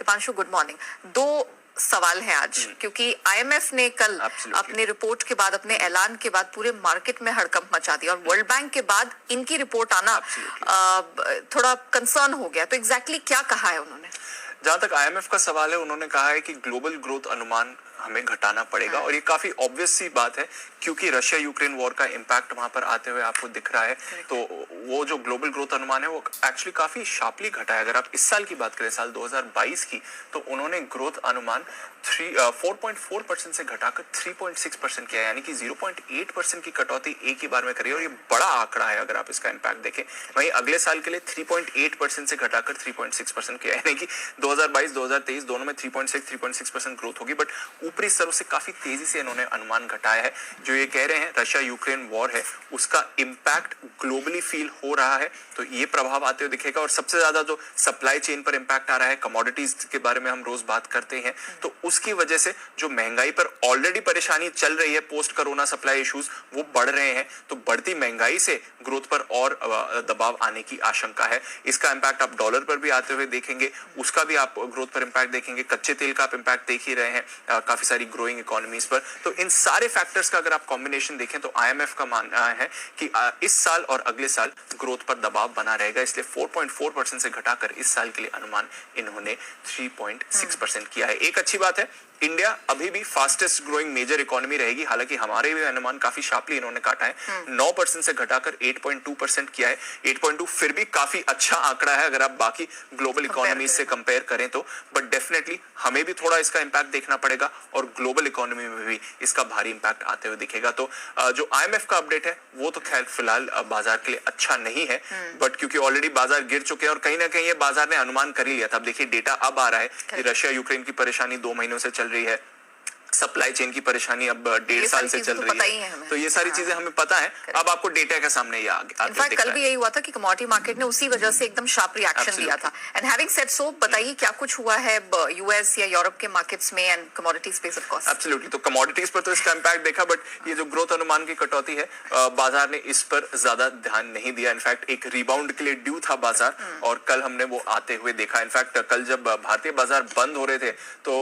Deepanshu, good morning. दो सवाल हैं आज, क्योंकि आईएमएफ ने कल अपने रिपोर्ट के बाद, अपने ऐलान के बाद पूरे मार्केट में हड़कंप मचा दिया और वर्ल्ड बैंक के बाद इनकी रिपोर्ट आना थोड़ा कंसर्न हो गया। तो एग्जैक्टली क्या कहा है उन्होंने? जहां तक आईएमएफ का सवाल है, उन्होंने कहा है कि ग्लोबल ग्रोथ अनुमान हमें घटाना पड़ेगा और ये काफी ऑब्वियस सी बात है, क्योंकि रशिया यूक्रेन वॉर का इम्पैक्ट वहां पर आते हुए आपको दिख रहा है। तो वो जो ग्लोबल ग्रोथ अनुमान है वो एक्चुअली काफी शार्पली घटा है। अगर आप इस साल की बात करें, साल 2022 की, तो उन्होंने ग्रोथ अनुमान 4.4% से घटाकर 3.6% किया है, यानी कि 0.8% की कटौती एक ही बार में करी है और ये बड़ा आंकड़ा है अगर आप इसका इम्पैक्ट देखें। वहीं अगले साल के लिए 3.8% से घटाकर 3.6% किया है, यानी कि 2022-2023 दोनों में 3.6% ग्रोथ होगी। बट ऊपरी स्तरों से काफी तेजी से इन्होंने अनुमान घटाया है। जो ये कह रहे हैं रशिया यूक्रेन वॉर है, उसका इम्पैक्ट ग्लोबली फील हो रहा है, तो ये प्रभाव आते हुए दिखेगा। और सबसे ज्यादा जो सप्लाई चेन पर इम्पैक्ट आ रहा है, कमोडिटीज के बारे में हम रोज बात करते हैं, तो उसकी वजह से जो महंगाई पर ऑलरेडी परेशानी चल रही है पोस्ट कोरोना सप्लाई इश्यूज, वो बढ़ रहे हैं। तो बढ़ती महंगाई से ग्रोथ पर और दबाव आने की आशंका है। इसका इम्पैक्ट आप डॉलर पर भी आते हुए देखेंगे, उसका भी आप ग्रोथ पर इम्पैक्ट देखेंगे। कच्चे तेल का आप इम्पैक्ट देख ही रहे हैं काफी सारी ग्रोइंग इकोनॉमीज पर। तो इन सारे फैक्टर्स का अगर आप कॉम्बिनेशन देखें, तो आईएमएफ का मानना है कि इस साल और अगले साल ग्रोथ पर दबाव बना रहेगा। इसलिए 4.4% से घटाकर इस साल के लिए अनुमान इन्होंने 3.6% किया है। एक अच्छी बात है, इंडिया अभी भी फास्टेस्ट ग्रोइंग मेजर इकोनॉमी रहेगी। हालांकि हमारे भी अनुमान काफी शार्पली इन्होंने काटा है, 9% से घटाकर 8.2% किया है। 8.2 फिर भी काफी अच्छा आंकड़ा है अगर आप बाकी ग्लोबल इकोनॉमी से कंपेयर करें तो। बट डेफिनेटली हमें भी थोड़ा इसका इंपैक्ट देखना पड़ेगा और ग्लोबल इकोनॉमी में भी इसका भारी इंपैक्ट आते हुए दिखेगा। तो जो आईएमएफ का अपडेट है वो तो खैर फिलहाल बाजार के लिए अच्छा नहीं है, बट क्योंकि ऑलरेडी बाजार गिर चुके हैं और कहीं ना कहीं ये बाजार ने अनुमान कर ही लिया था। अब देखिए डेटा अब आ रहा है कि रशिया यूक्रेन की परेशानी 2 महीनों से चल रही है, सप्लाई चेन की परेशानी अब 1.5 साल से चल रही है। तो ये सारी चीजें हमें पता है। अब आपको डेटा के सामने ये इनफैक्ट कल भी यही हुआ था कि कमोडिटी मार्केट ने उसी वजह से एकदम शार्प रिएक्शन दिया था। एंड हैविंग सेड सो, बताइए क्या कुछ हुआ है यूएस या यूरोप के मार्केट्स में and commodity space of course? Absolutely, तो कमोडिटीज पर तो इसका इंपैक्ट देखा, बट ये जो ग्रोथ अनुमान की कटौती है, बाजार ने इस पर ज्यादा ध्यान नहीं दिया। इनफैक्ट एक रिबाउंड के लिए ड्यू था बाजार और कल हमने वो आते हुए देखा। इनफैक्ट कल जब भारतीय बाजार बंद हो रहे थे तो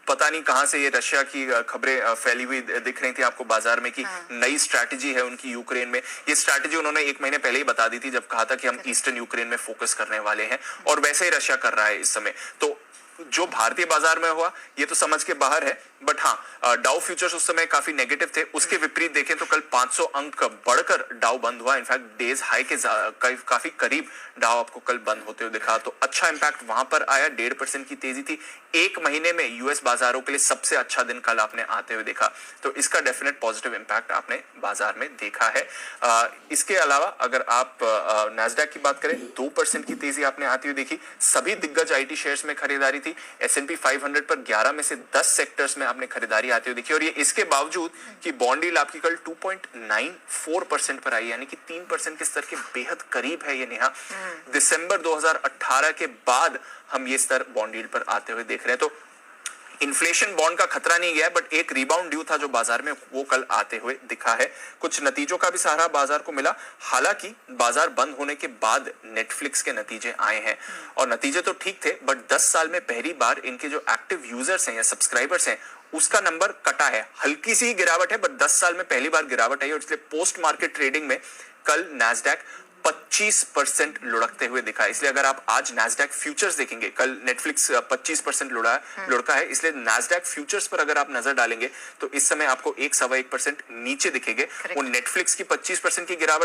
पता नहीं कहां से ये रशिया की खबरें फैली हुई दिख रही थी आपको बाजार में कि नई स्ट्रैटेजी है उनकी यूक्रेन में। ये स्ट्रैटेजी उन्होंने 1 महीने पहले ही बता दी थी, जब कहा था कि हम ईस्टर्न यूक्रेन में फोकस करने वाले हैं, और वैसे ही रशिया कर रहा है इस समय। तो जो भारतीय बाजार में हुआ ये तो समझ के बाहर है, बट हाँ, डाउ फ्यूचर्स उस समय काफी नेगेटिव थे। उसके विपरीत देखें तो कल 500 अंक बढ़कर डाउ बंद हुआ। इनफैक्ट डेज हाई के काफी करीब डाउ आपको कल बंद होते हुए दिखा, तो अच्छा इंपैक्ट वहां पर आया। 1.5% की तेजी थी। 1 महीने में यूएस बाजारों के लिए सबसे अच्छा दिन कल आपने आते हुए देखा, तो इसका डेफिनेट पॉजिटिव इंपैक्ट आपने बाजार में देखा है। इसके अलावा अगर आप नैस्डैक की बात करें, 2% की तेजी आपने आती हुई देखी। सभी दिग्गज आईटी शेयर्स में खरीदारी थी। S&P 500 पर 11 में से 10 सेक्टर्स में आपने खरीदारी आती हुई देखी, और ये इसके बावजूद कि बॉन्ड यील्ड आपकी कल 2.94% पर आई, यानी कि 3% के स्तर के बेहद करीब है ये नेहा। दिसंबर 2018 के बाद हम ये स्तर बॉन्ड यील्ड पर आते हुए देख रहे हैं। तो इन्फ्लेशन बॉन्ड का खतरा नहीं गया, बट एक रिबाउंड ड्यू था जो बाजार में, वो कल आते हुए दिखा है। कुछ नतीजों का भी सहारा बाजार को मिला। हालांकि बाजार बंद होने के बाद नेटफ्लिक्स के नतीजे आए हैं, और नतीजे तो ठीक थे, बट 10 साल में पहली बार इनके जो एक्टिव यूजर्स हैं या सब्सक्राइबर्स हैं, उसका नंबर कटा है। हल्की सी गिरावट है, बट 10 साल में पहली बार गिरावट आई, और इसलिए पोस्ट मार्केट ट्रेडिंग में कल नैस्डैक 25% लुढ़कते हुए दिखा। इसलिए अगर आप आज नैस्डैक फ्यूचर्स देखेंगे, कल नेटफ्लिक्स 25% लुढ़का है, इसलिए नैस्डैक फ्यूचर्स पर अगर आप नजर डालेंगे तो इस समय आपको 1-1.25% नीचे दिखेंगे। वो नेटफ्लिक्स की 25% की गिरावट